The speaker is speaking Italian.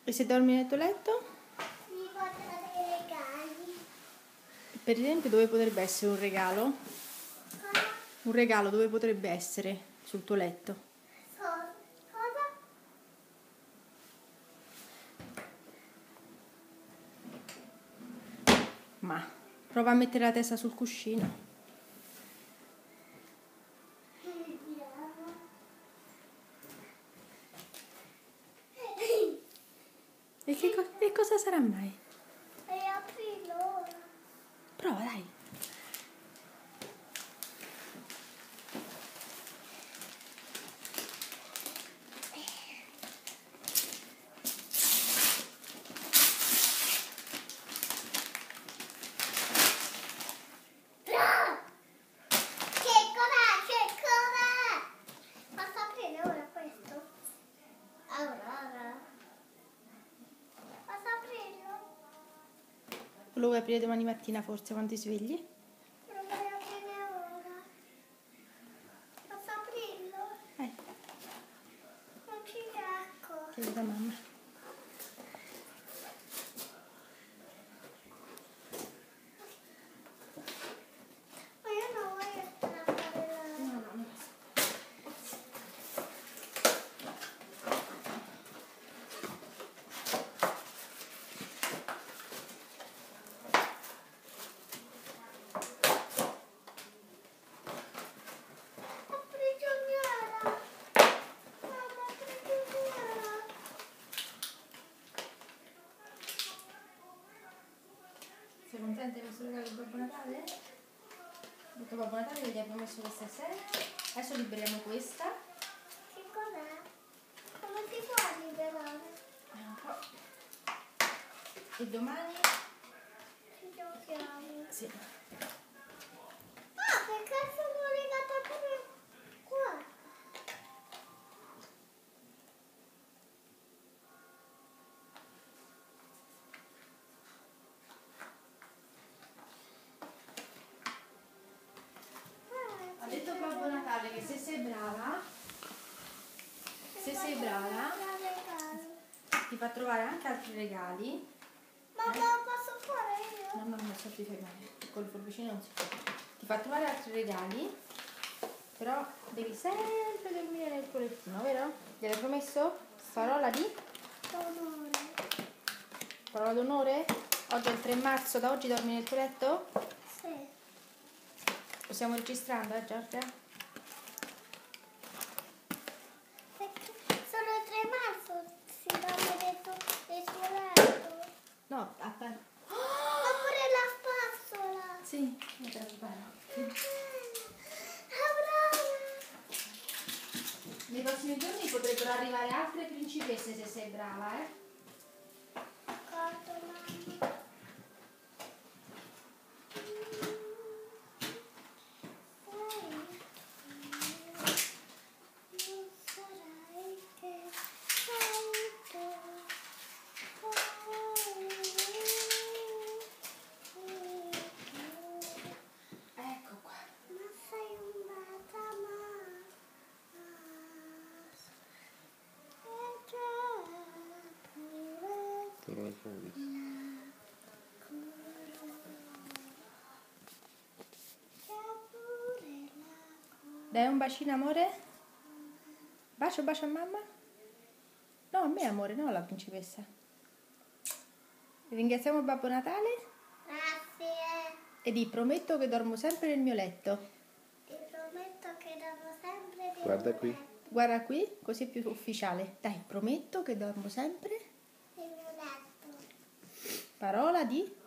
E se dormi nel tuo letto? Mi portano dei regali. Per esempio, dove potrebbe essere un regalo? Cosa? Un regalo dove potrebbe essere sul tuo letto? Cosa? Ma prova a mettere la testa sul cuscino. Vediamo. E cosa sarà mai? E aprilo ora. Prova, dai. Che cos'è? Posso aprire ora questo? Ora. Posso aprirlo? Lo vuoi aprire domani mattina forse quando ti svegli? Lo voglio aprire ora. Posso aprirlo? Non ci riesco. Chiedi da mamma. Ma io non voglio stare a fare la... No. Prigioniera! Mamma, prigioniera! Sei contenta di questo regalo di Babbo Natale? Ho detto Babbo Natale che gli abbiamo messo questa sera. Adesso liberiamo questa. Che cos'è? Come si può liberare? Un po'. E domani? Ci giochiamo. Sì. Ah, perché sono legata pure qua? Ha detto Babbo Natale che se sei brava, ti fa trovare anche altri regali. Ma lo posso fare io? No, non so ti fai male. Con il forbicino non si può. Ti fa trovare altri regali, però devi sempre dormire nel tuo lettino, vero? Gliel'hai promesso? Parola di? D'onore. Parola d'onore? Oggi è il 3 marzo, da oggi dormi nel tuo letto? Sì. Lo stiamo registrando, Giorgia? Perché solo il 3 marzo si dorme dentro il suo letto. No, aspetta. Ma pure la spazzola. Sì, mi preparo. Nei prossimi giorni potrebbero arrivare altre principesse se sei brava, eh? D'accordo, mamma. Non sarai che Ecco qua. ma sei andata Dai un bacino, amore? Bacio a mamma? No, a me, amore, no alla principessa. Ringraziamo Babbo Natale Grazie. e ti prometto che dormo sempre nel mio letto. Ti prometto che dormo sempre nel Guarda mio qui. letto. Guarda qui, così è più ufficiale. Dai, prometto che dormo sempre. Nel mio letto. Parola di?